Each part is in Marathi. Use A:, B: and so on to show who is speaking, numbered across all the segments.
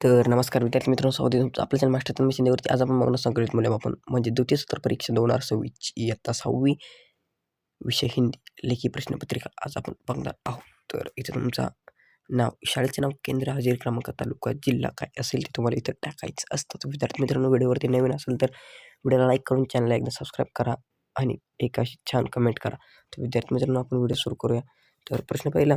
A: तर नमस्कार विद्यार्थी मित्रांनो, स्वागत आहे तुमचं आपल्या चॅनल मास्टर तन्मय शिंदेवरती. आज आपण बघणार संकलित मूल्यमापन म्हणजे द्वितीय सत्र परीक्षा 2026 इयत्ता 6वी विषय हिंदी लेखी प्रश्नपत्रिका आज आपण बघणार आहोत. तर इथे तुमचा नाव, शाळेचे नाव, केंद्र, हजेरी क्रमांक, तालुका, जिल्हा काय असेल ते तुम्हाला इथं टाकायचं असतं. तर विद्यार्थी मित्रांनो, व्हिडिओवरती नवीन असेल तर व्हिडिओला लाईक करून चॅनलला एकदा सबस्क्राईब करा आणि एक अशी छान कमेंट करा. तर विद्यार्थी मित्रांनो, आपण व्हिडिओ सुरू करूया. तर प्रश्न पहिला,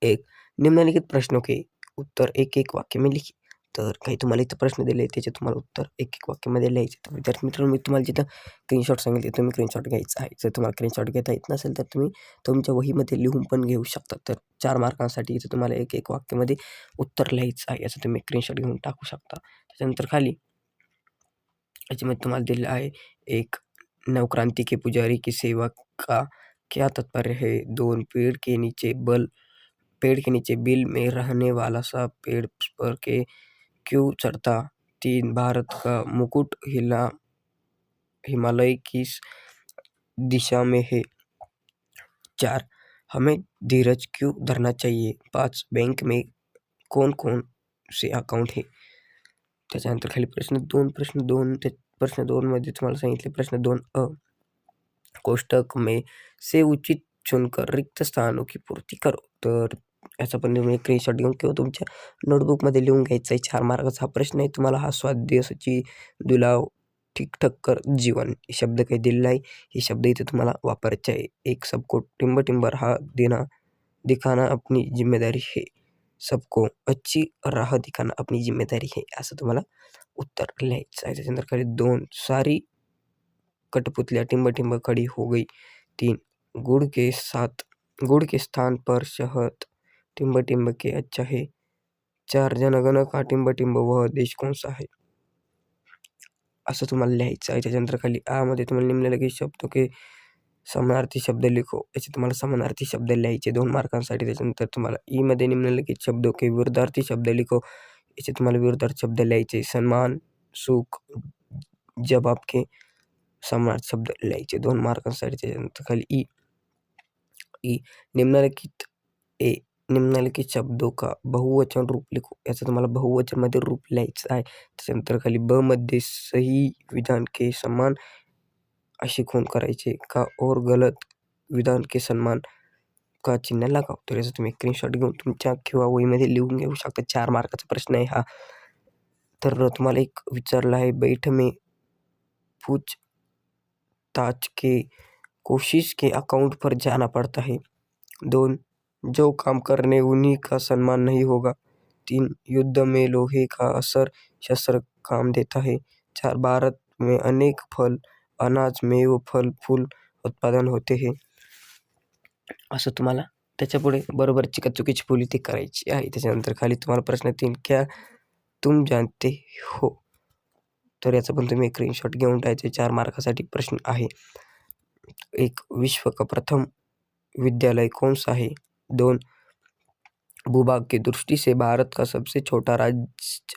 A: एक निम्नलिखित प्रश्नों के उत्तर एक एक वाक्य में लिखी. तर काही तुम्हाला इथं प्रश्न दिले, त्याचे तुम्हाला उत्तर एक एक वाक्यामध्ये लिहायचे. तर विद्यार्थी मित्रांनो, मी तुम्हाला जिथं स्क्रीनशॉट सांगितले तुम्ही स्क्रीनशॉट घ्यायचा आहे. जर तुम्हाला स्क्रीनशॉट घेता येत नसेल तर तुम्ही तुमच्या वहीमध्ये लिहून पण घेऊ शकता. तर 4 मार्कांसाठी इथं तुम्हाला एक एक वाक्यामध्ये उत्तर लिहायचं आहे, याचं तुम्ही स्क्रीनशॉट घेऊन टाकू शकता. त्याच्यानंतर खाली याच्यामध्ये तुम्हाला दिलेलं आहे, एक नवक्रांति के पुजारी की सेवा का क्या तात्पर्य है. 2 पेड़ के नीचे बिल में रहने वाला सा पेड़ पर के क्यों चढ़ता. 3 भारत का मुकुट हिमालय किस दिशा में है. 4 हमें धीरज क्यों धरना चाहिए. 5 बैंक में कौन कौन से अकाउंट है. त्याच्यानंतर खाली प्रश्न 2 प्रश्न 2 मध्ये तुम्हाला सांगितले, प्रश्न 2 कोष्टक में से उचित चुनकर रिक्त स्थानों की पूर्ती करो. तर याचा पण तुम्ही स्क्रीनशॉट घेऊन किंवा तुमच्या नोटबुकमध्ये लिहून घ्यायचा आहे. 4 मार्काचा हा प्रश्न आहे. तुम्हाला हा स्वाध्यायाची दुलाव ठीक-ठाक कर जीवन हे शब्द काही दिलेला आहे. हे शब्द इथे तुम्हाला वापरायचे आहे. एक सबको टिंब टिंब राह दिखाना अपनी जिम्मेदारी है. सबको अच्छी राह दिखाना अपनी जिम्मेदारी है, असं तुम्हाला उत्तर लिहायचं आहे. त्याच्यानंतर खाली 2 सारी कठपुतलियाँ टिंब टिंब खड़ी हो गई. 3 गुड़ के स्थान पर शहद टिंब टिंब के अच्छा है. 4 जनगण का टिंब टिंब वह देश कौन सा है, असं तुम्हाला लिहायचं आहे. त्याच्यानंतर खाली मध्ये तुम्हाला निम्नलिखित शब्दों के समानार्थी शब्द लिखो. याचे तुम्हाला समानार्थी शब्द लिहायचे 2 मार्कांसाठी. त्याच्यानंतर तुम्हाला मध्ये निम्नलिखित शब्दों के विरुद्धार्थी शब्द लिखो. याचे तुम्हाला विरुद्धार्थी शब्द लिहायचे. सन्मान, सुख, जवाब के समानार्थी शब्द लिहायचे 2 मार्कांसाठी. त्याच्यानंतर खाली निम्नलिखित शब्दों का बहुवचन रूप लिखो. याचं तुम्हाला बहुवचनमध्ये रूप लिहायचं आहे. त्याच्यानंतर खाली मध्ये सही विधान के समान अशी खूण करायचे का और गलत विधान के सन्मान का चिन्ह लगाव. तर याचं तुम्ही स्क्रीनशॉट घेऊन तुमच्या किंवा वहीमध्ये लिहून घेऊ शकता. 4 मार्काचा प्रश्न आहे हा. तर तुम्हाला एक विचारलं आहे, बैठ में पूछताछ के कोशिश के अकाउंट पर जाना पड़ता है. 2 जो काम करने उन्हीं का सम्मान नहीं होगा. 3 युद्ध में लोहे का असर शस्त्र काम देता है. 4 भारत में अनेक फल, अनाज, मेवे, फल, फूल उत्पादन होते हैं. असं तुम्हाला त्याच्यापुढे बरोबरची का चुकीची बोली ती करायची आहे. त्याच्यानंतर खाली तुम्हाला प्रश्न 3 क्या तुम जानते हो. तर याचा पण तुम्ही स्क्रीनशॉट घेऊन टाकायचे. 4 मार्कासाठी प्रश्न आहे. 1 विश्व का प्रथम विद्यालय कौन सा है. 2 भूभाग की दृष्टि से भारत का सबसे छोटा राज्य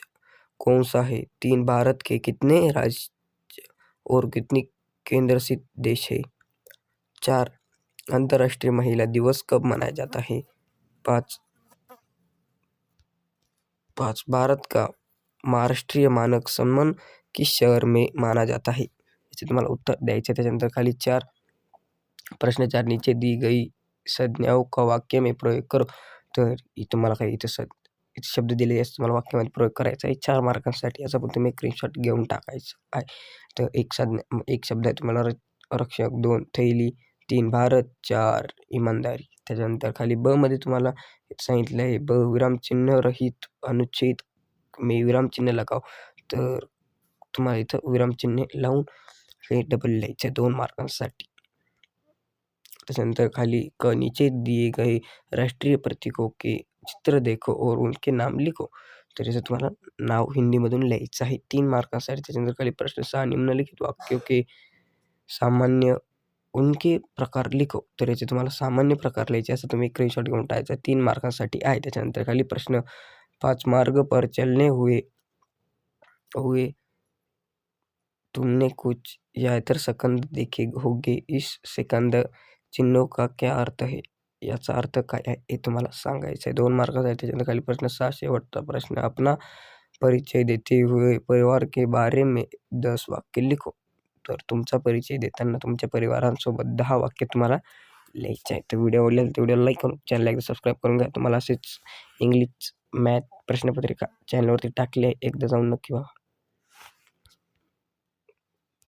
A: कौन सा है. 3 भारत के कितने राज्य और कितनी केंद्रशासित देश है. 4 अंतर्राष्ट्रीय महिला दिवस कब मनाया जाता है. 5 भारत का महाराष्ट्रीय मानक सम्मान किस शहर में माना जाता है. याचे तुम्हाला उत्तर द्यायचे. त्याच्यानंतर खाली 4 प्रश्न 4 नीचे दी गई संज्ञाओं का वाक्य में प्रयोग करो. तर तुम्हाला काही इथं शब्द दिले असं तुम्हाला वाक्यामध्ये प्रयोग करायचा आहे 4 मार्कांसाठी. याचा पण तुम्ही स्क्रीनशॉट घेऊन टाकायचं आहे. तर एक शब्द आहे तुम्हाला रक्षक, 2 थैली, 3 भारत, 4 इमानदारी. त्याच्यानंतर खाली मध्ये तुम्हाला सांगितलं आहे, विरामचिन्ह रहित अनुच्छेद में विरामचिन्ह लगाव. तर तुम्हाला इथं विरामचिन्ह लावून हे डबल लिहायचं आहे 2 मार्कांसाठी. त्याच्यानंतर खाली नीचे दिए गए राष्ट्रीय प्रतीकों के चित्र देखो और उनके नाम लिखो. तर याचं तुम्हाला नाव हिंदीमधून लिहायचं आहे 3 मार्कांसाठी. त्याच्यानंतर खाली प्रश्न 6 निम्नलिखित वाक्यों के सामान्य उनके प्रकार लिखो. तर याचे तुम्हाला सामान्य प्रकार लिहायचे, असं तुम्ही स्क्रीनशॉट घेऊन टाकायचा 3 मार्कांसाठी आहे. त्याच्यानंतर खाली प्रश्न 5 मार्ग पर चलने हुए तुमने कुछ यातर सेकंद देखे होंगे. इस सेकंद चिन्हों का क्या अर्थ है. याचा अर्थ काय आहे हे तुम्हाला सांगायचं आहे. 2 मार्काचा आहे. त्याच्यानंतर खाली प्रश्न 6 शेवटचा प्रश्न अपना परिचय देते हुए परिवार के बारे में 10 वाक्य लिखो. तर तुमचा परिचय देताना तुमच्या परिवारांसोबत 10 वाक्य तुम्हाला लिहायचे आहे. तर व्हिडिओ आवडला तर व्हिडिओला लाईक करून चॅनलला एकदा सबस्क्राईब करून घ्या. तुम्हाला असेच इंग्लिश, मॅथ प्रश्नपत्रिका चॅनलवरती टाकली आहे. एकदा जाऊन नक्की पहा.